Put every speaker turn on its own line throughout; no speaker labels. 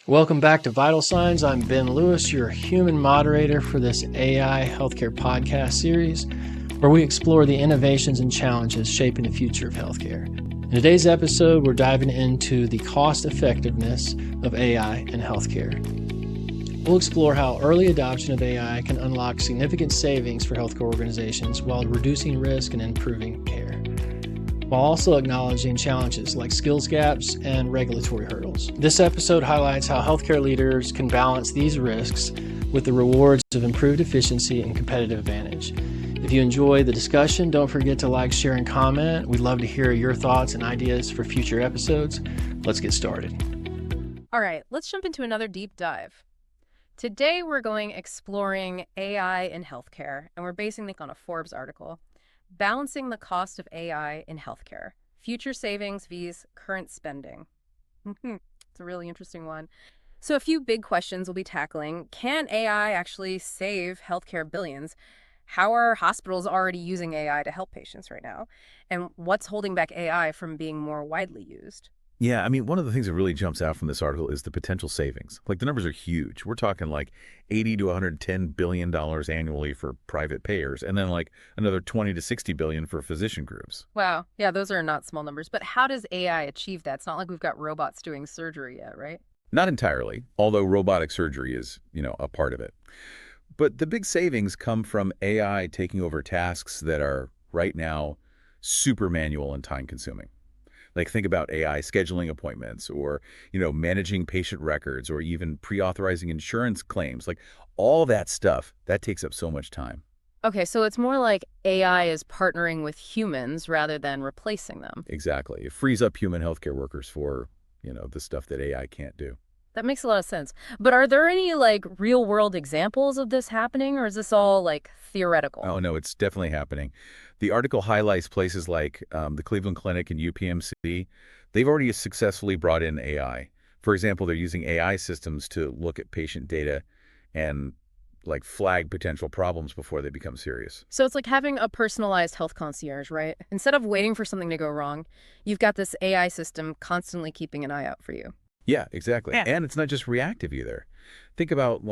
Welcome back to Vital Signs. I'm Ben Lewis, your human moderator for this AI healthcare podcast series, where we explore the innovations and challenges shaping the future of healthcare. In today's episode, we're diving into the cost effectiveness of AI in healthcare. We'll explore how early adoption of AI can unlock significant savings for healthcare organizations while reducing risk and improving care, while also acknowledging challenges like skills gaps and regulatory hurdles. This episode highlights how healthcare leaders can balance these risks with the rewards of improved efficiency and competitive advantage. If you enjoy the discussion, don't forget to like, share, and comment. We'd love to hear your thoughts and ideas for future episodes. Let's get started.
All right, let's jump into another deep dive. Today, we're going exploring AI in healthcare, and we're basing it on a Forbes article. Balancing the cost of AI in healthcare. Future savings vs. current spending. It's a really interesting one. So a few big questions we'll be tackling. Can AI actually save healthcare billions? How are hospitals already using AI to help patients right now? And what's holding back AI from being more widely used?
Yeah, I mean, one of the things that really jumps out from this article is the potential savings. Like, the numbers are huge. We're talking like $80 to $110 billion annually for private payers, and then like another $20 to $60 billion for physician groups.
Wow. Yeah, those are not small numbers. But how does AI achieve that? It's not like we've got robots doing surgery yet, right?
Not entirely, although robotic surgery is, a part of it. But the big savings come from AI taking over tasks that are right now super manual and time-consuming. Like, think about AI scheduling appointments or, managing patient records or even pre-authorizing insurance claims. Like, all that stuff, that takes up so much time.
Okay, so it's more like AI is partnering with humans rather than replacing them.
Exactly. It frees up human healthcare workers for, the stuff that AI can't do.
That makes a lot of sense. But are there any real world examples of this happening, or is this all theoretical?
Oh, no, it's definitely happening. The article highlights places like the Cleveland Clinic and UPMC. They've already successfully brought in AI. For example, they're using AI systems to look at patient data and flag potential problems before they become serious.
So it's like having a personalized health concierge, right? Instead of waiting for something to go wrong, you've got this AI system constantly keeping an eye out for you.
Yeah, exactly.
Yeah.
And it's not just reactive either. Think about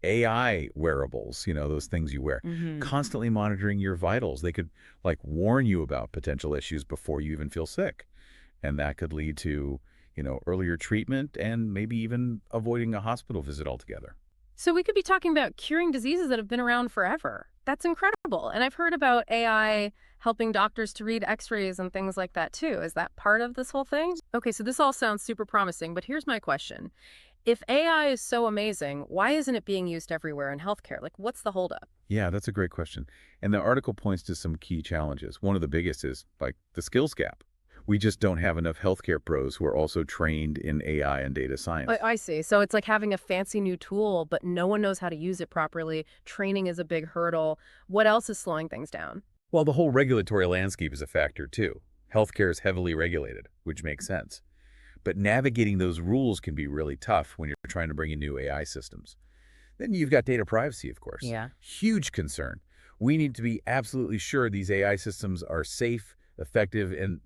AI wearables, those things you wear, constantly monitoring your vitals. They could warn you about potential issues before you even feel sick. And that could lead to, earlier treatment and maybe even avoiding a hospital visit altogether.
So we could be talking about curing diseases that have been around forever. That's incredible. And I've heard about AI helping doctors to read x-rays and things like that too. Is that part of this whole thing? Okay, so this all sounds super promising, but here's my question. If AI is so amazing, why isn't it being used everywhere in healthcare? What's the holdup?
Yeah, that's a great question. And the article points to some key challenges. One of the biggest is the skills gap. We just don't have enough healthcare pros who are also trained in AI and data science.
I see. So it's like having a fancy new tool, but no one knows how to use it properly. Training is a big hurdle. What else is slowing things down?
Well, the whole regulatory landscape is a factor too. Healthcare is heavily regulated, which makes sense. But navigating those rules can be really tough when you're trying to bring in new AI systems. Then you've got data privacy, of course.
Yeah.
Huge concern. We need to be absolutely sure these AI systems are safe, effective, and,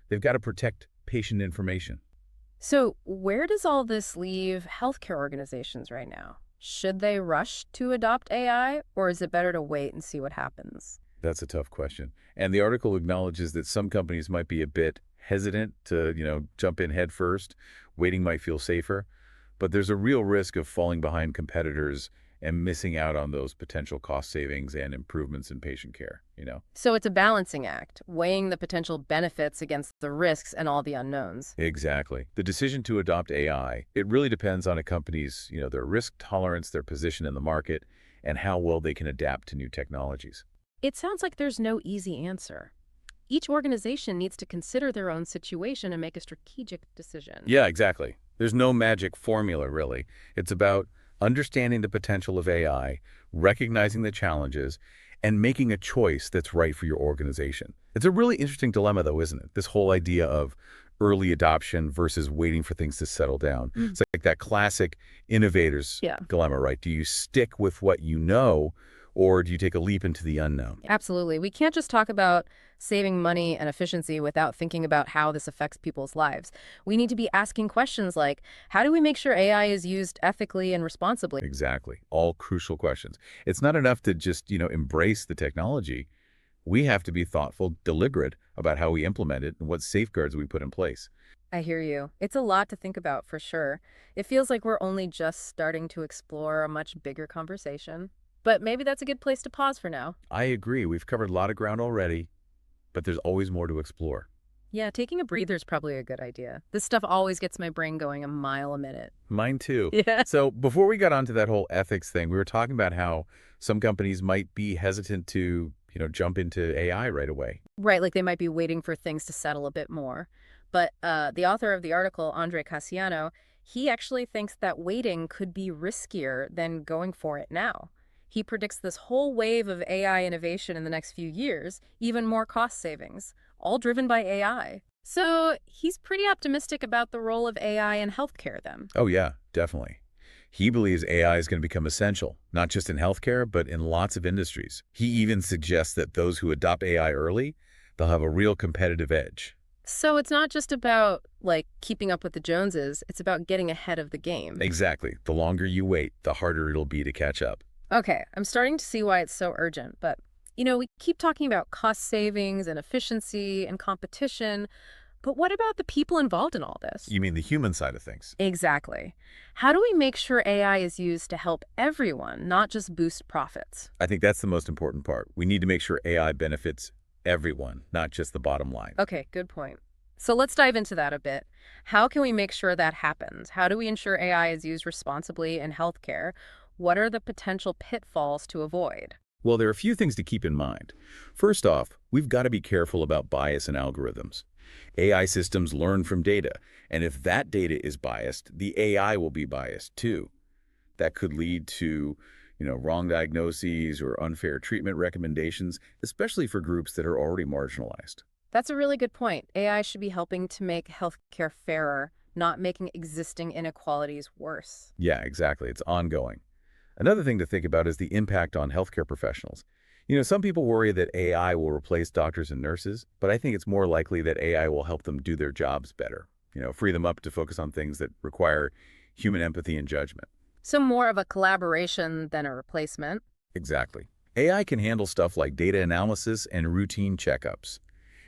they've got to protect patient information.
So where does all this leave healthcare organizations right now? Should they rush to adopt AI, or is it better to wait and see what happens?
That's a tough question. And the article acknowledges that some companies might be a bit hesitant to, jump in head first. Waiting might feel safer. But there's a real risk of falling behind competitors and missing out on those potential cost savings and improvements in patient care,
So it's a balancing act, weighing the potential benefits against the risks and all the unknowns.
Exactly. The decision to adopt AI, it really depends on a company's, their risk tolerance, their position in the market, and how well they can adapt to new technologies.
It sounds like there's no easy answer. Each organization needs to consider their own situation and make a strategic decision.
Yeah, exactly. There's no magic formula, really. It's about understanding the potential of AI, recognizing the challenges, and making a choice that's right for your organization. It's a really interesting dilemma, though, isn't it? This whole idea of early adoption versus waiting for things to settle down.
Mm.
It's like that classic innovator's dilemma, right? Do you stick with what you know, Or do you take a leap into the unknown?
Absolutely. We can't just talk about saving money and efficiency without thinking about how this affects people's lives. We need to be asking questions like, how do we make sure AI is used ethically and responsibly?
Exactly. All crucial questions. It's not enough to just, embrace the technology. We have to be thoughtful, deliberate about how we implement it and what safeguards we put in place.
I hear you. It's a lot to think about for sure. It feels like we're only just starting to explore a much bigger conversation. But maybe that's a good place to pause for now.
I agree. We've covered a lot of ground already, but there's always more to explore.
Yeah, taking a breather is probably a good idea. This stuff always gets my brain going a mile a minute.
Mine too.
Yeah.
So before we got onto that whole ethics thing, we were talking about how some companies might be hesitant to, jump into AI right away.
Right, like they might be waiting for things to settle a bit more. But the author of the article, Andre Cassiano, he actually thinks that waiting could be riskier than going for it now. He predicts this whole wave of AI innovation in the next few years, even more cost savings, all driven by AI. So he's pretty optimistic about the role of AI in healthcare then.
Oh yeah, definitely. He believes AI is going to become essential, not just in healthcare, but in lots of industries. He even suggests that those who adopt AI early, they'll have a real competitive edge.
So it's not just about, like, keeping up with the Joneses, it's about getting ahead of the game.
Exactly. The longer you wait, the harder it'll be to catch up.
Okay, I'm starting to see why it's so urgent, but, we keep talking about cost savings and efficiency and competition, but what about the people involved in all this?
You mean the human side of things?
Exactly. How do we make sure AI is used to help everyone, not just boost profits?
I think that's the most important part. We need to make sure AI benefits everyone, not just the bottom line.
Okay, good point. So let's dive into that a bit. How can we make sure that happens? How do we ensure AI is used responsibly in healthcare? What are the potential pitfalls to avoid?
Well, there are a few things to keep in mind. First off, we've got to be careful about bias in algorithms. AI systems learn from data, and if that data is biased, the AI will be biased too. That could lead to, wrong diagnoses or unfair treatment recommendations, especially for groups that are already marginalized.
That's a really good point. AI should be helping to make healthcare fairer, not making existing inequalities worse.
Yeah, exactly. It's ongoing. Another thing to think about is the impact on healthcare professionals. Some people worry that AI will replace doctors and nurses, but I think it's more likely that AI will help them do their jobs better, free them up to focus on things that require human empathy and judgment.
So more of a collaboration than a replacement.
Exactly. AI can handle stuff like data analysis and routine checkups.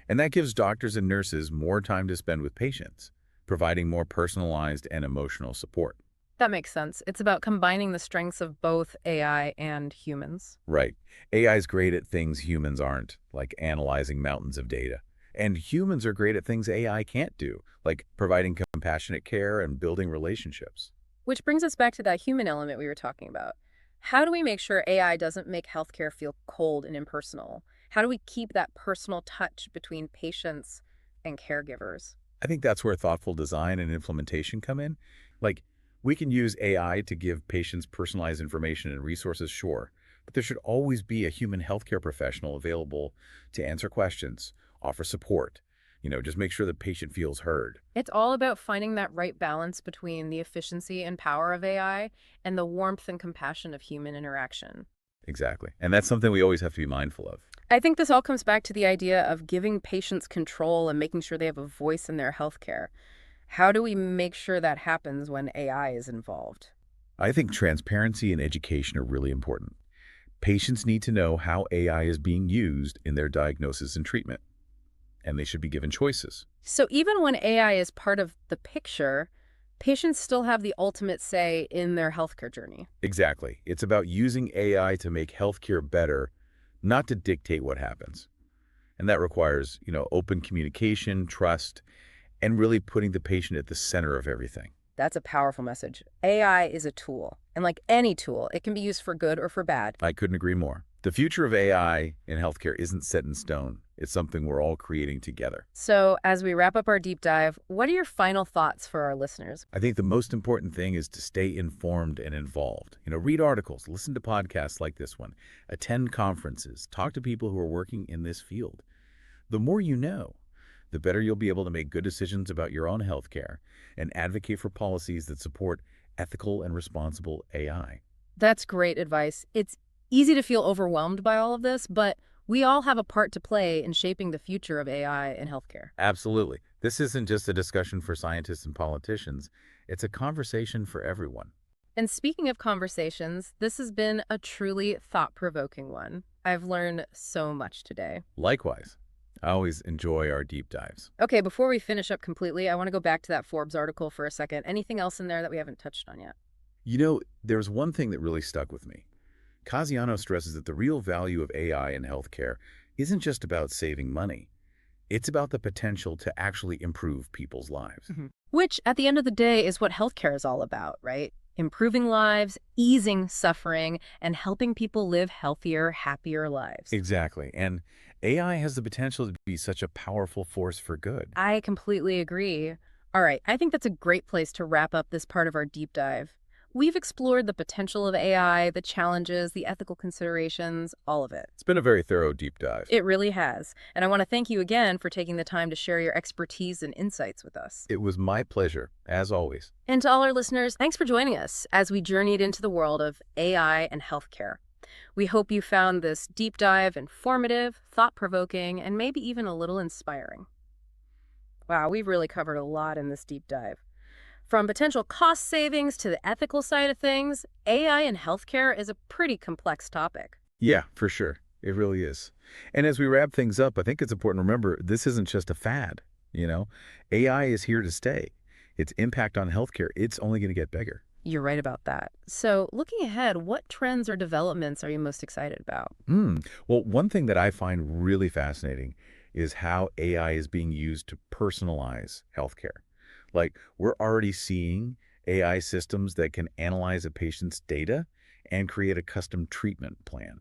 And that gives doctors and nurses more time to spend with patients, providing more personalized and emotional support.
That makes sense. It's about combining the strengths of both AI and humans.
Right. AI is great at things humans aren't, like analyzing mountains of data. And humans are great at things AI can't do, like providing compassionate care and building relationships.
Which brings us back to that human element we were talking about. How do we make sure AI doesn't make healthcare feel cold and impersonal? How do we keep that personal touch between patients and caregivers?
I think that's where thoughtful design and implementation come in. Like, we can use AI to give patients personalized information and resources, sure, but there should always be a human healthcare professional available to answer questions, offer support, just make sure the patient feels heard.
It's all about finding that right balance between the efficiency and power of AI and the warmth and compassion of human interaction.
Exactly. And that's something we always have to be mindful of.
I think this all comes back to the idea of giving patients control and making sure they have a voice in their healthcare. How do we make sure that happens when AI is involved?
I think transparency and education are really important. Patients need to know how AI is being used in their diagnosis and treatment, and they should be given choices.
So even when AI is part of the picture, patients still have the ultimate say in their healthcare journey.
Exactly. It's about using AI to make healthcare better, not to dictate what happens. And that requires, open communication, trust, and really putting the patient at the center of everything.
That's a powerful message. AI is a tool, and like any tool, it can be used for good or for bad.
I couldn't agree more. The future of AI in healthcare isn't set in stone. It's something we're all creating together.
So as we wrap up our deep dive, what are your final thoughts for our listeners?
I think the most important thing is to stay informed and involved. Read articles, listen to podcasts like this one, attend conferences, talk to people who are working in this field. The more you know, the better you'll be able to make good decisions about your own healthcare and advocate for policies that support ethical and responsible AI.
That's great advice. It's Easy to feel overwhelmed by all of this, but we all have a part to play in shaping the future of AI in healthcare.
Absolutely. This isn't just a discussion for scientists and politicians. It's a conversation for everyone.
And speaking of conversations, this has been a truly thought-provoking one. I've learned so much today.
Likewise, I always enjoy our deep dives.
Okay, before we finish up completely, I want to go back to that Forbes article for a second. Anything else in there that we haven't touched on yet?
You know, there's one thing that really stuck with me. Casiano stresses that the real value of AI in healthcare isn't just about saving money. It's about the potential to actually improve people's lives.
Which, at the end of the day, is what healthcare is all about, right? Improving lives, easing suffering, and helping people live healthier, happier lives.
Exactly. And AI has the potential to be such a powerful force for good.
I completely agree. All right, I think that's a great place to wrap up this part of our deep dive. We've explored the potential of AI, the challenges, the ethical considerations, all of it.
It's been a very thorough deep dive.
It really has. And I want to thank you again for taking the time to share your expertise and insights with us.
It was my pleasure, as always.
And to all our listeners, thanks for joining us as we journeyed into the world of AI and healthcare. We hope you found this deep dive informative, thought-provoking, and maybe even a little inspiring. Wow, we've really covered a lot in this deep dive. From potential cost savings to the ethical side of things, AI in healthcare is a pretty complex topic.
Yeah, for sure. It really is. And as we wrap things up, I think it's important to remember this isn't just a fad. AI is here to stay. Its impact on healthcare, it's only going to get bigger.
You're right about that. So looking ahead, what trends or developments are you most excited about?
Well, one thing that I find really fascinating is how AI is being used to personalize healthcare. Like, we're already seeing AI systems that can analyze a patient's data and create a custom treatment plan,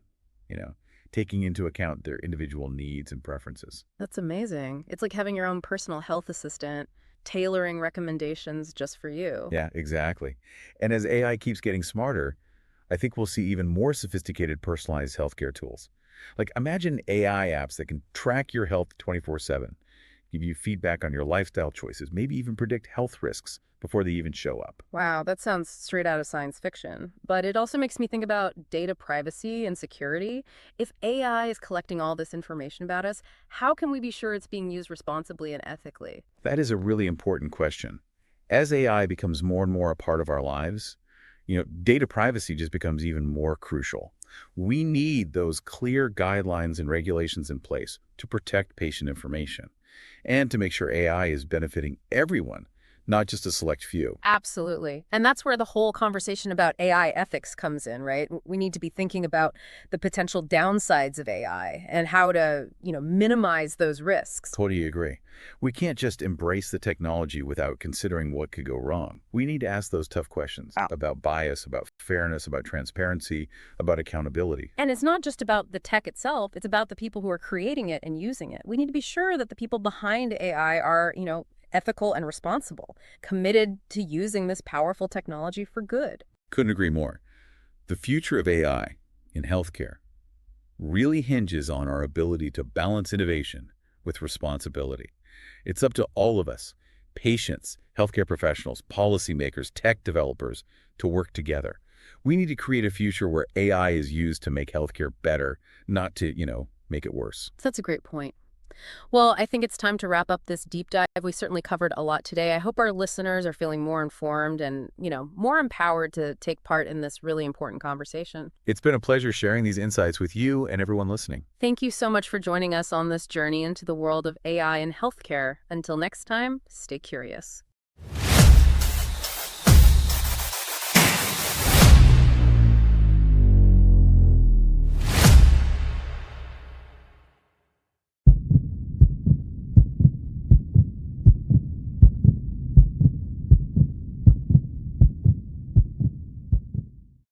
taking into account their individual needs and preferences.
That's amazing. It's like having your own personal health assistant, tailoring recommendations just for you.
Yeah, exactly. And as AI keeps getting smarter, I think we'll see even more sophisticated personalized healthcare tools. Like, imagine AI apps that can track your health 24/7. Give you feedback on your lifestyle choices, maybe even predict health risks before they even show up.
Wow, that sounds straight out of science fiction. But it also makes me think about data privacy and security. If AI is collecting all this information about us, how can we be sure it's being used responsibly and ethically?
That is a really important question. As AI becomes more and more a part of our lives, data privacy just becomes even more crucial. We need those clear guidelines and regulations in place to protect patient information and to make sure AI is benefiting everyone, not just a select few.
Absolutely. And that's where the whole conversation about AI ethics comes in, right? We need to be thinking about the potential downsides of AI and how to, minimize those risks.
Totally agree. We can't just embrace the technology without considering what could go wrong. We need to ask those tough questions about bias, about fairness, about transparency, about accountability.
And it's not just about the tech itself, it's about the people who are creating it and using it. We need to be sure that the people behind AI are, ethical and responsible, committed to using this powerful technology for good.
Couldn't agree more. The future of AI in healthcare really hinges on our ability to balance innovation with responsibility. It's up to all of us, patients, healthcare professionals, policymakers, tech developers, to work together. We need to create a future where AI is used to make healthcare better, not to, make it worse.
That's a great point. Well, I think it's time to wrap up this deep dive. We certainly covered a lot today. I hope our listeners are feeling more informed and, more empowered to take part in this really important conversation.
It's been a pleasure sharing these insights with you and everyone listening.
Thank you so much for joining us on this journey into the world of AI in healthcare. Until next time, stay curious.